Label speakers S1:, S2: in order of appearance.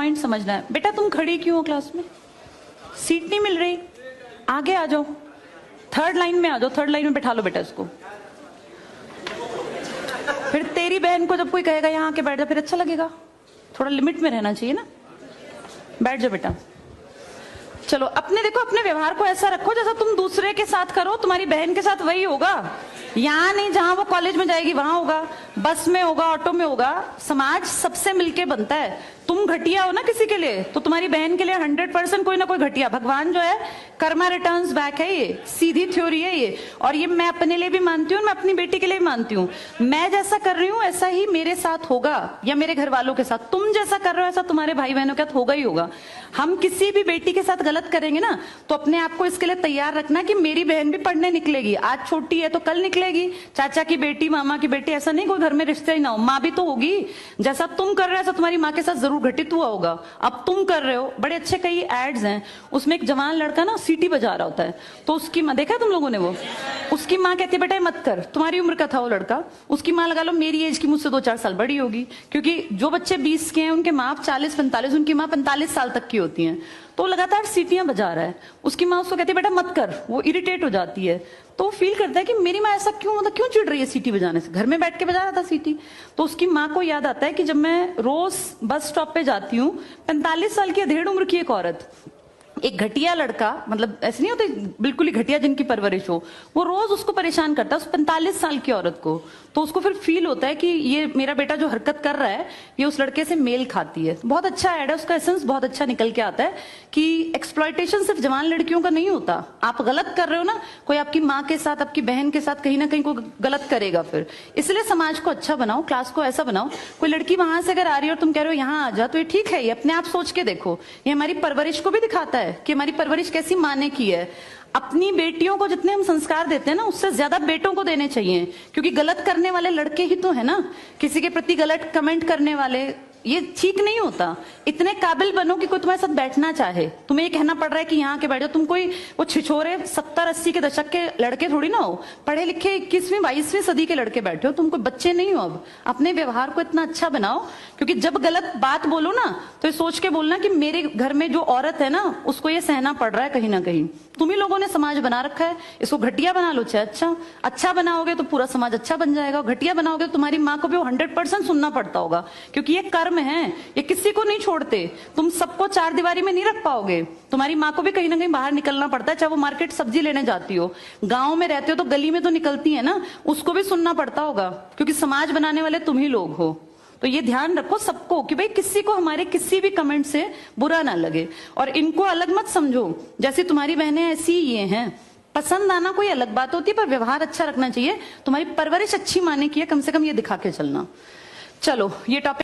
S1: Point समझना है। बेटा तुम खड़ी क्यों हो क्लास में? सीट नहीं मिल रही, आगे आ जाओ, थर्ड लाइन में आ जाओ, थर्ड लाइन में बैठा लो बेटा इसको। फिर तेरी बहन को जब कोई कहेगा यहाँ आके बैठ जा, फिर अच्छा लगेगा? थोड़ा लिमिट में रहना चाहिए ना। बैठ जाओ बेटा। चलो अपने देखो, अपने व्यवहार को ऐसा रखो जैसा तुम दूसरे के साथ करो, तुम्हारी बहन के साथ वही होगा। यहाँ नहीं, जहां वो कॉलेज में जाएगी वहां होगा, बस में होगा, ऑटो में होगा। समाज सबसे मिलके बनता है। तुम घटिया हो ना किसी के लिए, तो तुम्हारी बहन के लिए 100% कोई ना कोई घटिया। भगवान जो है कर्मा रिटर्न्स बैक है, ये सीधी थ्योरी है ये। और ये मैं अपने लिए भी मानती हूँ, मैं अपनी बेटी के लिए भी मानती हूँ। मैं जैसा कर रही हूँ ऐसा ही मेरे साथ होगा, या मेरे घर वालों के साथ। तुम जैसा कर रहे हो ऐसा तुम्हारे भाई बहनों के साथ होगा ही होगा। हम किसी भी बेटी के साथ गलत करेंगे ना, तो अपने आप को इसके लिए तैयार रखना कि मेरी बहन भी पढ़ने निकलेगी। आज छोटी है तो कल निकलेगी। चाचा की बेटी, मामा की बेटी, ऐसा नहीं कोई घर में रिश्ते ही ना हो, माँ भी तो होगी। जैसा तुम कर रहे हो ऐसा तुम्हारी माँ के साथ जरूर घटित हुआ होगा। अब तुम कर रहे हो। बड़े अच्छे कई एड्स हैं, उसमें एक जवान लड़का ना सीटी बजा रहा होता है, तो उसकी माँ, देखा तुम लोगों ने वो, उसकी माँ कहती है बेटा मत कर। तुम्हारी उम्र का था वो लड़का, उसकी माँ लगा लो मेरी एज की मुझसे 2-4 साल बड़ी होगी, क्योंकि जो बच्चे 20 के हैं उनके माँ 40-45, उनकी माँ 45 साल तक की होती हैं। तो लगातार सीटियां बजा रहा है, उसकी माँ उसको कहती है बेटा मत कर। वो इरिटेट हो जाती है, तो फील करता है कि मेरी माँ ऐसा क्यों, मतलब क्यों चिढ़ रही है सीटी बजाने से, घर में बैठ के बजा रहा था सीटी। तो उसकी माँ को याद आता है कि जब मैं रोज बस स्टॉप पे जाती हूँ, 45 साल की अधेड़ उम्र की एक औरत, एक घटिया लड़का, मतलब ऐसे नहीं होते बिल्कुल ही घटिया जिनकी परवरिश हो, वो रोज उसको परेशान करता है, उस 45 साल की औरत को। तो उसको फिर फील होता है कि ये मेरा बेटा जो हरकत कर रहा है ये उस लड़के से मेल खाती है। बहुत अच्छा ऐड है, उसका एसेंस बहुत अच्छा निकल के आता है कि एक्सप्लॉयटेशन सिर्फ जवान लड़कियों का नहीं होता। आप गलत कर रहे हो ना, कोई आपकी माँ के साथ, आपकी बहन के साथ कहीं ना कहीं कोई गलत करेगा फिर। इसलिए समाज को अच्छा बनाओ, क्लास को ऐसा बनाओ, कोई लड़की वहां से अगर आ रही है और तुम कह रहे हो यहाँ आ जा, तो ये ठीक है। ये अपने आप सोच के देखो, ये हमारी परवरिश को भी दिखाता है कि हमारी परवरिश कैसी माँ ने की है। अपनी बेटियों को जितने हम संस्कार देते हैं ना, उससे ज्यादा बेटों को देने चाहिए, क्योंकि गलत करने वाले लड़के ही तो है ना, किसी के प्रति गलत कमेंट करने वाले। ये ठीक नहीं होता। इतने काबिल बनो कि कोई तुम्हारे साथ बैठना चाहे। तुम्हें ये कहना पड़ रहा है कि यहाँ के बैठो, तुम कोई वो छिछोरे 70-80 के दशक के लड़के थोड़ी ना हो, पढ़े लिखे 21वीं-22वीं सदी के लड़के बैठे हो। तुम कोई बच्चे नहीं हो। अब अपने व्यवहार को इतना अच्छा बनाओ, क्योंकि जब गलत बात बोलो ना तो ये सोच के बोलना कि मेरे घर में जो औरत है ना उसको ये सहना पड़ रहा है कहीं ना कहीं। तुम ही लोगों ने समाज बना रखा है, इसको घटिया बना लो चाहे अच्छा बनाओगे तो पूरा समाज अच्छा बन जाएगा। घटिया बनाओगे तो तुम्हारी माँ को भी 100% सुनना पड़ता होगा, क्योंकि ये कर्म है, ये किसी को नहीं छोड़ते। तुम सबको 4 दीवारी में नहीं रख पाओगे। तुम्हारी माँ को भी कहीं ना कहीं बाहर निकलना पड़ता है, चाहे वो मार्केट सब्जी लेने जाती हो, गाँव में रहते हो तो गली में तो निकलती है ना, उसको भी सुनना पड़ता होगा, क्योंकि समाज बनाने वाले तुम ही लोग हो। तो ये ध्यान रखो सबको कि भाई किसी को हमारे किसी भी कमेंट से बुरा ना लगे, और इनको अलग मत समझो। जैसे तुम्हारी बहनें ऐसी ये हैं, पसंद आना कोई अलग बात होती है, पर व्यवहार अच्छा रखना चाहिए। तुम्हारी परवरिश अच्छी माने की है, कम से कम ये दिखा के चलना। चलो ये टॉपिक